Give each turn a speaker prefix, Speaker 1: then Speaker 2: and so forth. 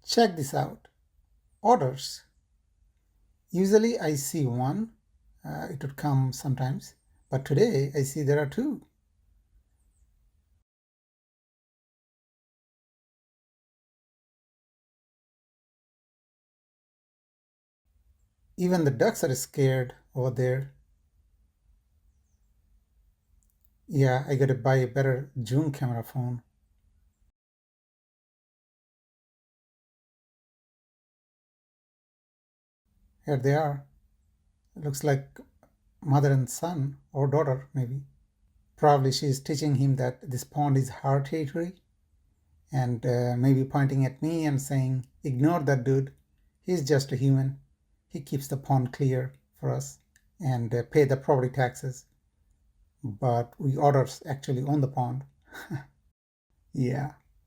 Speaker 1: Check this out. Otters. Usually I see one. It would come sometimes. But today I see there are two. Even the ducks are scared over there. Yeah, I gotta buy a better zoom camera phone. Here they are. It looks like mother and son, or daughter, maybe. Probably she's teaching him that this pond is her territory and maybe pointing at me and saying, ignore that dude. He's just a human. He keeps the pond clear for us and pay the property taxes. But we otters actually own the pond. Yeah.